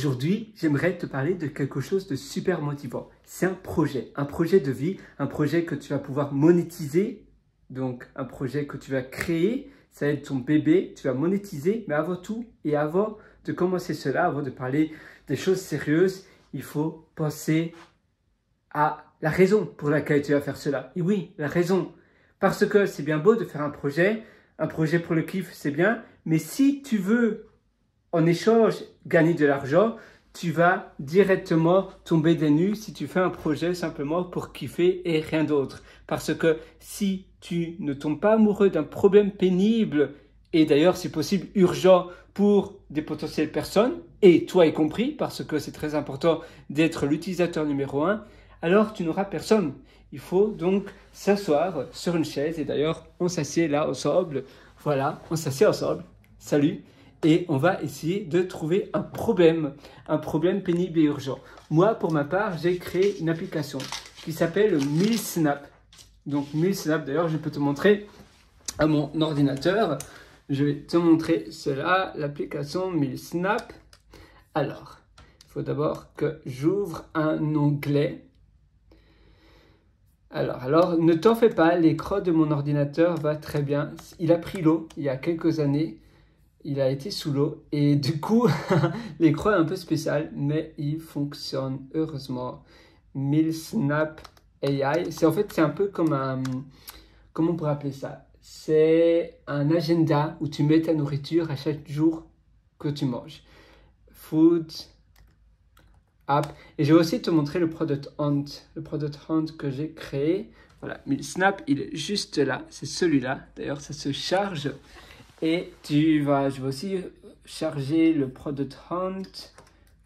Aujourd'hui, j'aimerais te parler de quelque chose de super motivant. C'est un projet de vie, un projet que tu vas pouvoir monétiser, donc un projet que tu vas créer, ça va être ton bébé, tu vas monétiser, mais avant tout et avant de commencer cela, avant de parler des choses sérieuses, il faut penser à la raison pour laquelle tu vas faire cela. Et oui, la raison. Parce que c'est bien beau de faire un projet pour le kiff, c'est bien, mais si tu veux en échange gagner de l'argent, tu vas directement tomber des nues si tu fais un projet simplement pour kiffer et rien d'autre. Parce que si tu ne tombes pas amoureux d'un problème pénible, et d'ailleurs c'est possible urgent pour des potentielles personnes, et toi y compris, parce que c'est très important d'être l'utilisateur numéro 1, alors tu n'auras personne. Il faut donc s'asseoir sur une chaise, et d'ailleurs on s'assied là ensemble, voilà, on s'assied ensemble, salut. Et on va essayer de trouver un problème pénible et urgent. Moi, pour ma part, j'ai créé une application qui s'appelle MillSnap. Donc MillSnap, d'ailleurs, je peux te montrer à mon ordinateur. Je vais te montrer cela, l'application MillSnap. Alors, il faut d'abord que j'ouvre un onglet. Alors, ne t'en fais pas, l'écran de mon ordinateur va très bien. Il a pris l'eau il y a quelques années. Il a été sous l'eau et du coup, l'écran est un peu spécial, mais il fonctionne heureusement. MillSnap AI, c'est un peu comme un, comment on pourrait appeler ça? C'est un agenda où tu mets ta nourriture à chaque jour que tu manges. Food App. Et je vais aussi te montrer le Product Hunt que j'ai créé. Voilà, MillSnap, il est juste là, c'est celui-là. D'ailleurs, ça se charge. Et je vais aussi charger le Product Hunt.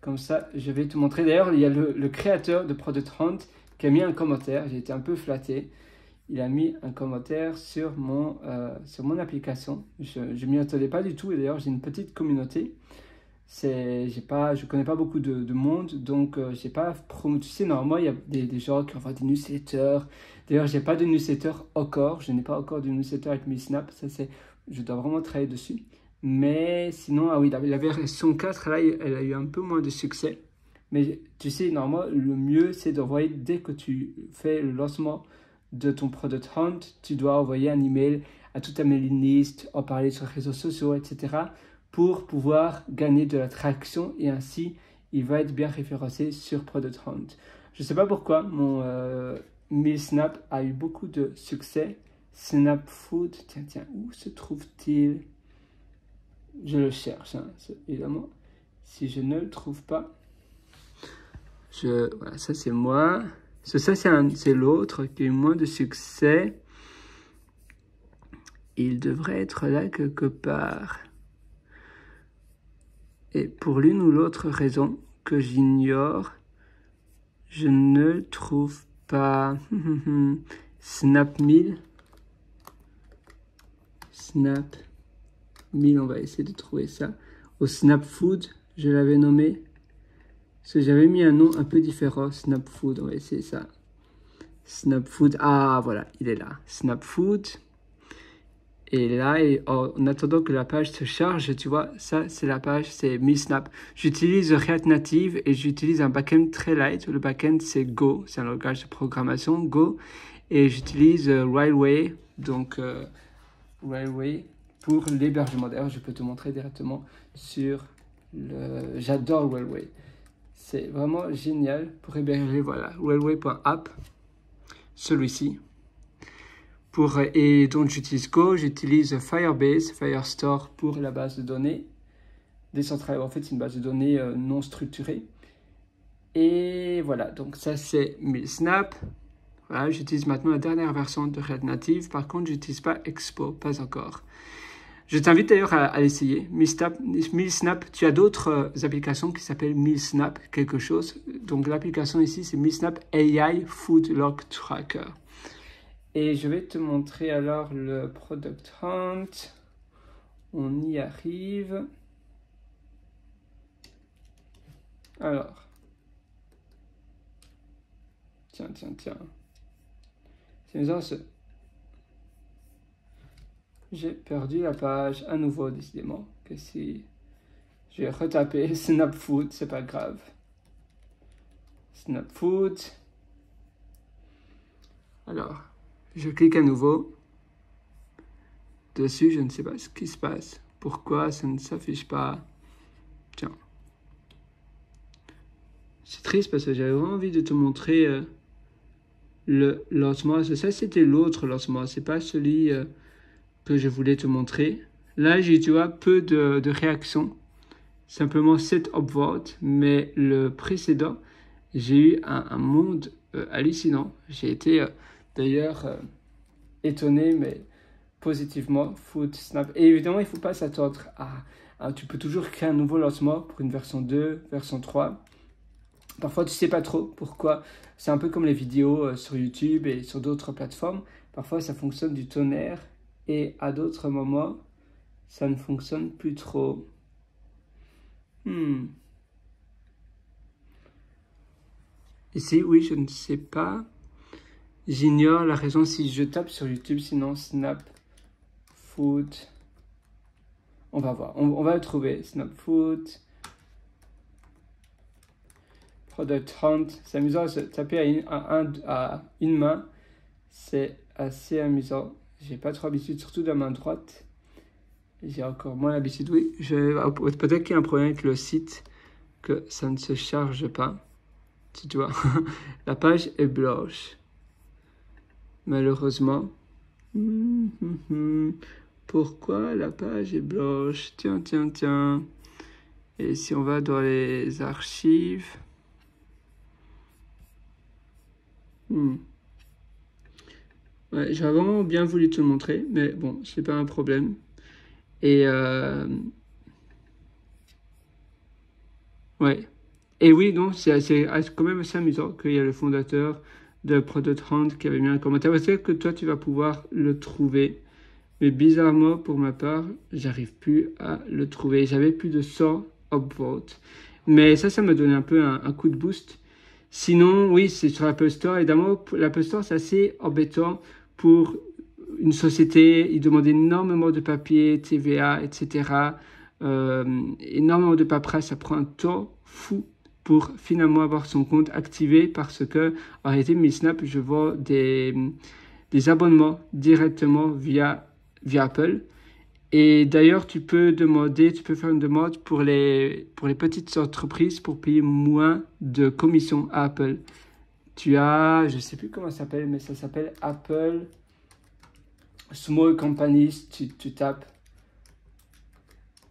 Comme ça, je vais te montrer. D'ailleurs, il y a le créateur de Product Hunt qui a mis un commentaire. J'ai été un peu flatté. Il a mis un commentaire sur mon application. Je ne m'y attendais pas du tout. Et d'ailleurs, j'ai une petite communauté. Je connais pas beaucoup de monde. Donc, j'ai pas promo. Tu sais, normalement, il y a des gens qui envoient des newsletters. D'ailleurs, j'ai pas de newsletter encore. Je n'ai pas encore de newsletter avec MillSnap. Je dois vraiment travailler dessus. Mais sinon, ah oui, la version 4, là, elle a eu un peu moins de succès. Mais tu sais, normalement, le mieux, c'est d'envoyer, dès que tu fais le lancement de ton Product Hunt, tu dois envoyer un email à toute ta mailing list, en parler sur les réseaux sociaux, etc. pour pouvoir gagner de la traction et ainsi, il va être bien référencé sur Product Hunt. Je ne sais pas pourquoi, mon MillSnap a eu beaucoup de succès. Snap Food, tiens, où se trouve-t-il? Je le cherche, hein, évidemment. Si je ne le trouve pas, voilà, ça c'est moi. Ça c'est l'autre qui a eu moins de succès. Il devrait être là quelque part. Et pour l'une ou l'autre raison que j'ignore, je ne le trouve pas. Snap1000. Snap1000, on va essayer de trouver ça. Au Snap Food, je l'avais nommé. Parce que j'avais mis un nom un peu différent. Snap Food, on va essayer ça. Snap Food, ah voilà, il est là. Snap Food. Et là, en attendant que la page se charge, tu vois, ça c'est la page, c'est MillSnap. J'utilise React Native et j'utilise un backend très light. Le backend c'est Go, c'est un langage de programmation, Go. Et j'utilise Railway, donc Railway pour l'hébergement. D'ailleurs, je peux te montrer directement sur j'adore Railway. C'est vraiment génial pour héberger, voilà, railway.app, celui-ci. Et donc j'utilise Go, j'utilise Firebase, Firestore pour la base de données décentralisée. En fait, c'est une base de données non structurée. Et voilà, donc ça c'est MillSnap. Voilà, j'utilise maintenant la dernière version de React Native. Par contre, je n'utilise pas Expo, pas encore. Je t'invite d'ailleurs à l'essayer. MillSnap, tu as d'autres applications qui s'appellent MillSnap quelque chose. Donc l'application ici, c'est MillSnap AI Food Log Tracker. Et je vais te montrer alors le Product Hunt. On y arrive. Alors. Tiens. C'est bizarre, j'ai perdu la page à nouveau, décidément. Que si Je vais retaper Snap Food, c'est pas grave. Snap Food. Alors, je clique à nouveau. Dessus, je ne sais pas ce qui se passe. Pourquoi ça ne s'affiche pas? Tiens. C'est triste parce que j'avais vraiment envie de te montrer le lancement. Ça, c'était l'autre lancement. C'est pas celui que je voulais te montrer. Là, j'ai, tu vois, peu de réactions. Simplement 7 upvotes. Mais le précédent, j'ai eu un monde hallucinant. J'ai été d'ailleurs étonné, mais positivement. Food, Snap. Et évidemment, il ne faut pas s'attendre à... Tu peux toujours créer un nouveau lancement pour une version 2, version 3. Parfois, tu ne sais pas trop pourquoi. C'est un peu comme les vidéos sur YouTube et sur d'autres plateformes. Parfois, ça fonctionne du tonnerre et à d'autres moments, ça ne fonctionne plus trop. Ici, oui, je ne sais pas. J'ignore la raison si je tape sur YouTube, sinon Snap Food. On va voir, on va le trouver. Snap Food. Product Hunt, c'est amusant de se taper à une main, c'est assez amusant. J'ai pas trop l'habitude, surtout de la main droite. J'ai encore moins l'habitude, oui. Peut-être qu'il y a un problème avec le site, que ça ne se charge pas. Si tu vois, la page est blanche. Malheureusement. Pourquoi la page est blanche? Tiens. Et si on va dans les archives... Ouais, j'aurais vraiment bien voulu te le montrer, mais bon, c'est pas un problème. Et ouais. Et oui, non, c'est quand même assez amusant qu'il y a le fondateur de Product Hunt qui avait mis un commentaire. Peut-être que toi, tu vas pouvoir le trouver. Mais bizarrement, pour ma part, j'arrive plus à le trouver. J'avais plus de 100 upvotes. Mais ça me donnait un peu un coup de boost. Sinon, oui, c'est sur l'Apple Store. Évidemment, l'Apple Store, c'est assez embêtant pour une société. Ils demandent énormément de papiers, TVA, etc. Énormément de paperasse. Ça prend un temps fou pour finalement avoir son compte activé parce que, en réalité, MiSnap, je vends des abonnements directement via Apple. Et d'ailleurs, tu peux faire une demande pour les petites entreprises pour payer moins de commissions à Apple. Tu as, je ne sais plus comment ça s'appelle, mais ça s'appelle Apple Small Companies. Tu tapes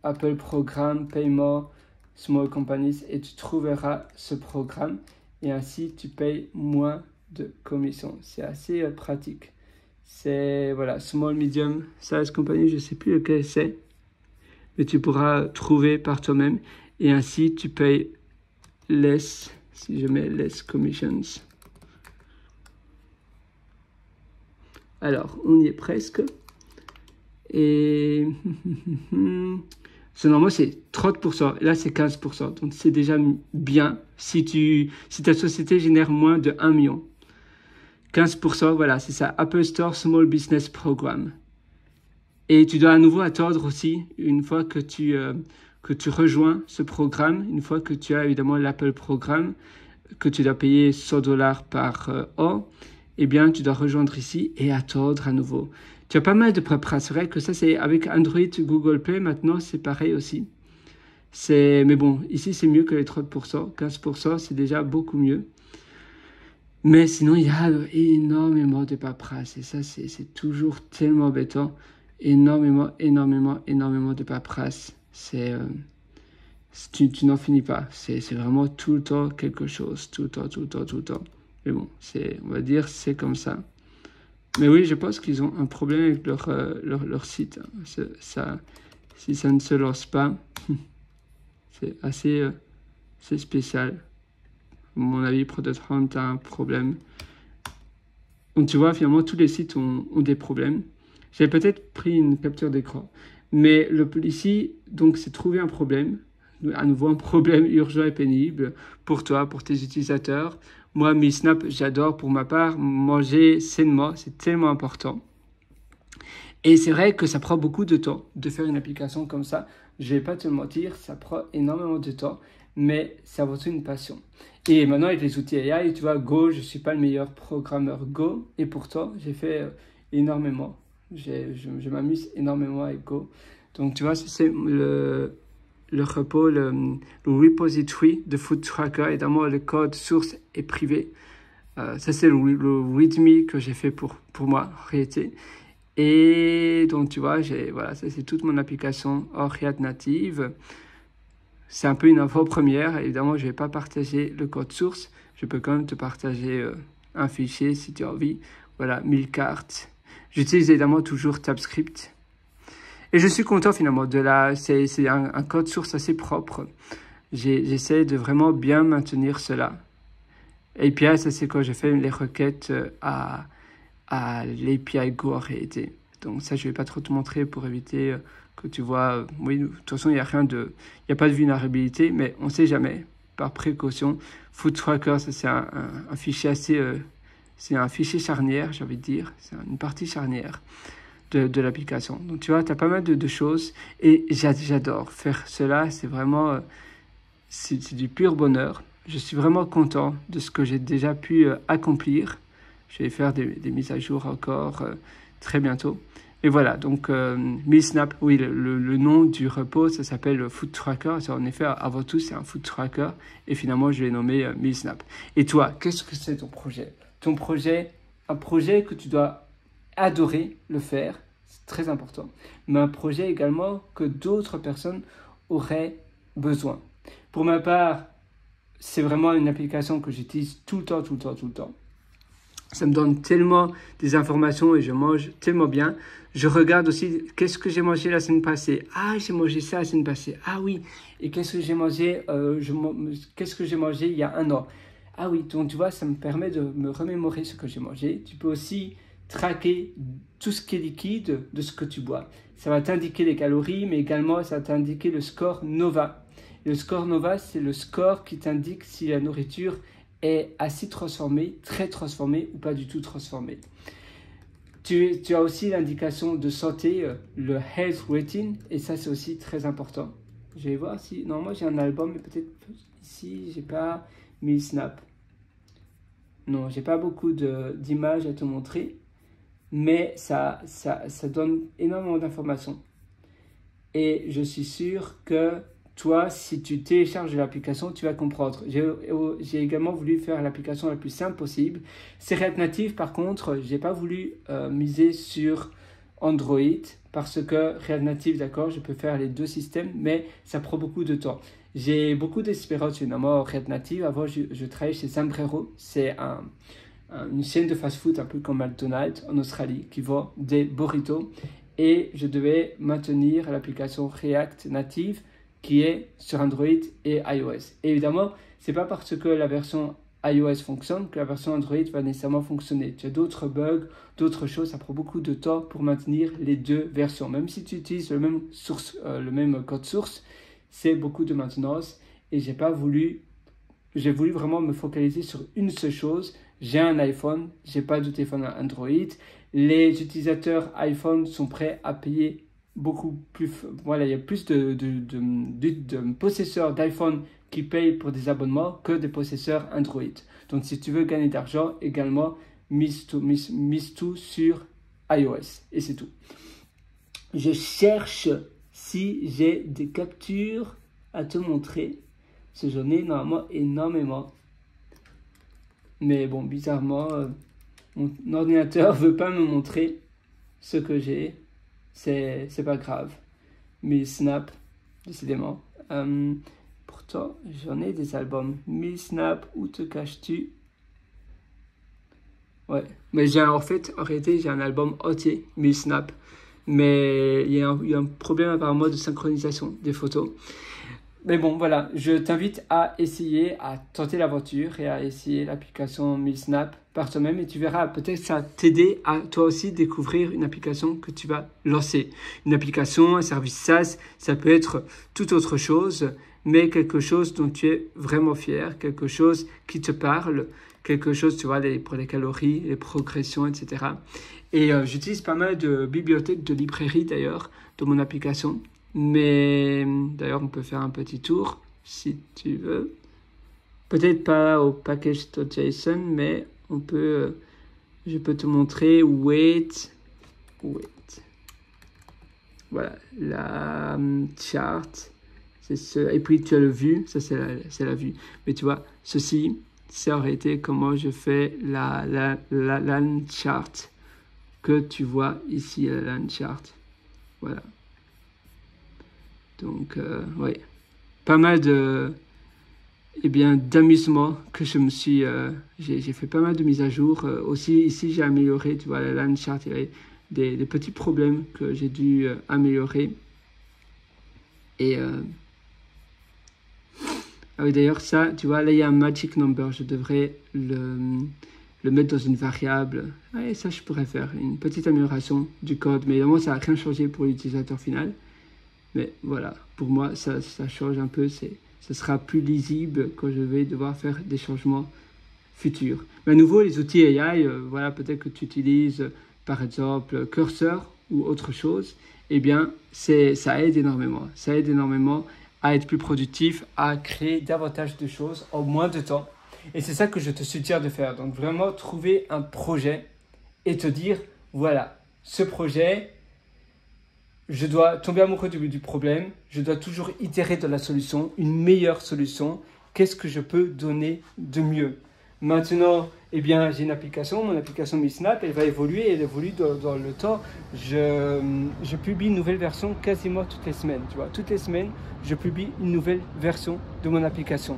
Apple Programme, paiement, Small Companies et tu trouveras ce programme. Et ainsi, tu payes moins de commissions. C'est assez pratique. C'est, voilà, Small, Medium, Size Company, je ne sais plus lequel c'est. Mais tu pourras trouver par toi-même. Et ainsi, tu payes less, si je mets less commissions. Alors, on y est presque. Et normalement, c'est 30%. Là, c'est 15%. Donc, c'est déjà bien si ta société génère moins de 1 million. 15%, voilà, c'est ça. Apple Store Small Business Program. Et tu dois à nouveau attendre aussi, une fois que tu rejoins ce programme, une fois que tu as évidemment l'Apple Programme, que tu dois payer $100 par an, eh bien, tu dois rejoindre ici et attendre à nouveau. Tu as pas mal de paperasse. C'est vrai que ça, c'est avec Android, Google Play, maintenant, c'est pareil aussi. Mais bon, ici, c'est mieux que les 30%. 15%, c'est déjà beaucoup mieux. Mais sinon, il y a énormément de paperasse. Et ça, c'est toujours tellement embêtant. Énormément de paperasse. Tu n'en finis pas. C'est vraiment tout le temps quelque chose. Tout le temps. Mais bon, on va dire, c'est comme ça. Mais oui, je pense qu'ils ont un problème avec leur site. Si ça ne se lance pas, c'est assez spécial. À mon avis, Product Hunt a un problème. Donc tu vois, finalement, tous les sites ont des problèmes. J'ai peut-être pris une capture d'écran. Mais ici, donc, c'est trouver un problème. À nouveau, un problème urgent et pénible pour toi, pour tes utilisateurs. Moi, MiSnap, j'adore pour ma part. Manger sainement, c'est tellement important. Et c'est vrai que ça prend beaucoup de temps de faire une application comme ça. Je vais pas te le mentir, ça prend énormément de temps, mais c'est avant tout une passion. Et maintenant, avec les outils AI, tu vois, Go, je suis pas le meilleur programmeur Go, et pourtant, j'ai fait énormément. Je m'amuse énormément avec Go. Donc, tu vois, c'est le repo, le repository de FoodTracker. Évidemment, le code source est privé. Ça, c'est le README que j'ai fait pour moi, en réalité. Et donc, tu vois, voilà, ça, c'est toute mon application hors React Native. C'est un peu une info première. Évidemment, je ne vais pas partager le code source. Je peux quand même te partager un fichier si tu as envie. Voilà, 1000 cartes. J'utilise évidemment toujours TypeScript. Et je suis content finalement c'est un code source assez propre. J'essaie de vraiment bien maintenir cela. API, ça c'est quand je fais les requêtes à l'API Go en réalité. Donc ça, je vais pas trop te montrer pour éviter que tu vois. Oui, de toute façon, il n'y a pas de vulnérabilité, mais on ne sait jamais. Par précaution, FoodTracker, ça c'est un fichier assez, c'est un fichier charnière, j'ai envie de dire. C'est une partie charnière de l'application. Donc tu vois, tu as pas mal de choses et j'adore faire cela. C'est vraiment, c'est du pur bonheur. Je suis vraiment content de ce que j'ai déjà pu accomplir. Je vais faire des mises à jour encore très bientôt. Et voilà, donc MillSnap, oui, le nom du repo, ça s'appelle FoodTracker. En effet, avant tout, c'est un FoodTracker. Et finalement, je l'ai nommé MillSnap. Et toi, qu'est-ce que c'est ton projet? Ton projet, un projet que tu dois adorer le faire, c'est très important. Mais un projet également que d'autres personnes auraient besoin. Pour ma part, c'est vraiment une application que j'utilise tout le temps. Ça me donne tellement des informations et je mange tellement bien. Je regarde aussi qu'est-ce que j'ai mangé la semaine passée. Ah, j'ai mangé ça la semaine passée. Ah oui. Et qu'est-ce que j'ai mangé qu'est-ce que j'ai mangé il y a un an. Ah oui. Donc tu vois, ça me permet de me remémorer ce que j'ai mangé. Tu peux aussi traquer tout ce qui est liquide de ce que tu bois. Ça va t'indiquer les calories, mais également ça va t'indiquer le score NOVA. Le score NOVA, c'est le score qui t'indique si la nourriture est assez transformée, très transformée ou pas du tout transformée. Tu as aussi l'indication de santé, le Health Rating, et ça c'est aussi très important. Je vais voir si... Non, moi j'ai un album, mais peut-être ici j'ai pas MillSnap. Non, j'ai pas beaucoup d'images à te montrer, mais ça donne énormément d'informations. Et je suis sûr que toi, si tu télécharges l'application, tu vas comprendre. J'ai également voulu faire l'application la plus simple possible. C'est React Native, par contre, j'ai pas voulu miser sur Android parce que React Native, d'accord, je peux faire les deux systèmes, mais ça prend beaucoup de temps. J'ai beaucoup d'espérance finalement React Native. Avant, je travaillais chez Sombrero. C'est une chaîne de fast-food un peu comme McDonald's en Australie qui vend des burritos. Et je devais maintenir l'application React Native qui est sur Android et iOS. Et évidemment, c'est pas parce que la version iOS fonctionne que la version Android va nécessairement fonctionner. Tu as d'autres bugs, d'autres choses, ça prend beaucoup de temps pour maintenir les deux versions. Même si tu utilises le même code source, c'est beaucoup de maintenance et j'ai voulu vraiment me focaliser sur une seule chose. J'ai un iPhone, j'ai pas de téléphone Android. Les utilisateurs iPhone sont prêts à payer beaucoup plus. Voilà, il y a plus de possesseurs d'iPhone qui payent pour des abonnements que des possesseurs Android. Donc, si tu veux gagner d'argent, également, mise tout sur iOS. Et c'est tout. Je cherche si j'ai des captures à te montrer. Parce que j'en ai normalement énormément. Mais bon, bizarrement, mon ordinateur ne veut pas me montrer ce que j'ai. C'est pas grave. MillSnap, décidément. Pourtant, j'en ai des albums. MillSnap, où te caches-tu? Ouais. Mais en réalité, j'ai un album entier, MillSnap. Mais il y a un problème apparemment de synchronisation des photos. Mais bon, voilà, je t'invite à essayer, à tenter l'aventure et à essayer l'application MillSnap par toi-même. Et tu verras, peut-être ça va t'aider à toi aussi découvrir une application que tu vas lancer. Une application, un service SaaS, ça peut être toute autre chose, mais quelque chose dont tu es vraiment fier, quelque chose qui te parle, quelque chose, tu vois, pour les calories, les progressions, etc. Et j'utilise pas mal de bibliothèques, de librairies d'ailleurs, dans mon application. Mais d'ailleurs, on peut faire un petit tour si tu veux. Peut-être pas au package.json, mais on peut, je peux te montrer wait. Voilà, la chart, c'est ce, et puis tu as le vue, ça c'est la vue. Mais tu vois, ceci, ça aurait été comment je fais la line chart que tu vois ici, la line chart. Voilà. Donc, oui, pas mal de, d'amusement que je me suis, j'ai fait pas mal de mises à jour. Aussi, ici, j'ai amélioré, tu vois, la line chart, il y avait des petits problèmes que j'ai dû améliorer. Et, ah oui, d'ailleurs, ça, tu vois, là, il y a un magic number, je devrais le mettre dans une variable. Et ça, je pourrais faire une petite amélioration du code, mais évidemment, ça n'a rien changé pour l'utilisateur final. Mais voilà, pour moi, ça change un peu. Ce sera plus lisible quand je vais devoir faire des changements futurs. Mais à nouveau, les outils AI, voilà, peut-être que tu utilises, par exemple, Cursor ou autre chose. Eh bien, ça aide énormément. Ça aide énormément à être plus productif, à créer davantage de choses en moins de temps. Et c'est ça que je te suggère de faire. Donc, vraiment, trouver un projet et te dire, voilà, ce projet, je dois tomber amoureux du problème, je dois toujours itérer de la solution, une meilleure solution. Qu'est-ce que je peux donner de mieux? Maintenant, eh bien, j'ai une application, mon application MiSnap, elle va évoluer, elle évolue dans le temps. Je publie une nouvelle version quasiment toutes les semaines, tu vois. Toutes les semaines, je publie une nouvelle version de mon application.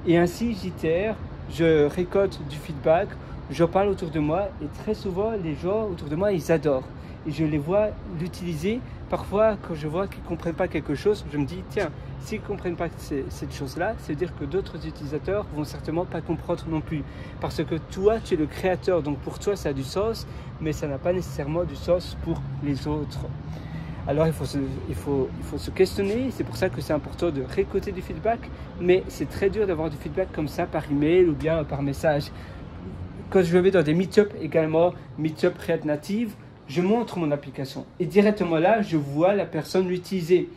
Et ainsi, j'itère, je récolte du feedback, j'en parle autour de moi et très souvent, les gens autour de moi, ils adorent. Et je les vois l'utiliser. Parfois, quand je vois qu'ils ne comprennent pas quelque chose, je me dis, tiens, s'ils ne comprennent pas cette chose-là, c'est-à-dire que d'autres utilisateurs vont certainement pas comprendre non plus. Parce que toi, tu es le créateur, donc pour toi, ça a du sens, mais ça n'a pas nécessairement du sens pour les autres. Alors, il faut se questionner. C'est pour ça que c'est important de récolter du feedback, mais c'est très dur d'avoir du feedback comme ça par email ou bien par message. Quand je vais dans des meet-up également, meet-up React Native, je montre mon application et directement là, je vois la personne l'utiliser.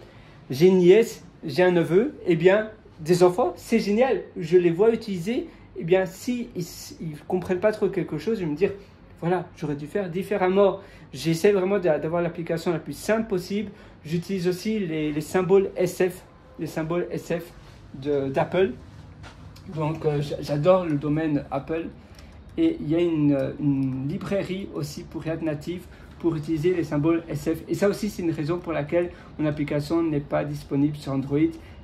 J'ai une nièce, j'ai un neveu, eh bien, des enfants, c'est génial. Je les vois utiliser, eh bien, si ils ne comprennent pas trop quelque chose, je vais me dire, voilà, j'aurais dû faire différemment. J'essaie vraiment d'avoir l'application la plus simple possible. J'utilise aussi les symboles SF, d'Apple. Donc, j'adore le domaine Apple. Et il y a une librairie aussi pour React Native pour utiliser les symboles SF. Et ça aussi, c'est une raison pour laquelle mon application n'est pas disponible sur Android.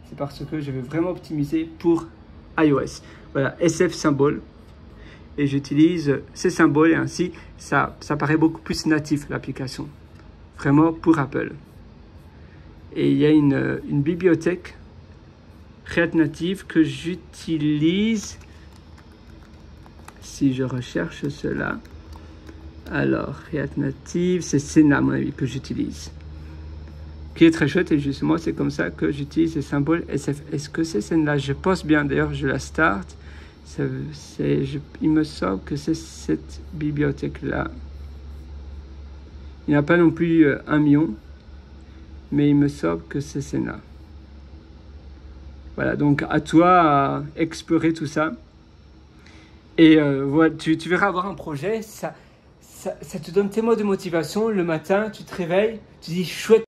C'est parce que je veux vraiment optimiser pour iOS. Voilà, SF symbole. Et j'utilise ces symboles et ainsi, ça paraît beaucoup plus natif, l'application. Vraiment pour Apple. Et il y a une bibliothèque React Native que j'utilise. Si je recherche cela, alors React Native, c'est Senna à mon avis que j'utilise, qui est très chouette et justement c'est comme ça que j'utilise les symboles SF. Est-ce que c'est Senna? Je pense bien, d'ailleurs je la start, il me semble que c'est cette bibliothèque là. Il n'y a pas non plus 1 million, mais il me semble que c'est Senna. Voilà, donc à toi à explorer tout ça. Et voilà, tu verras avoir un projet, ça te donne tellement de motivation. Le matin, tu te réveilles, tu dis chouette.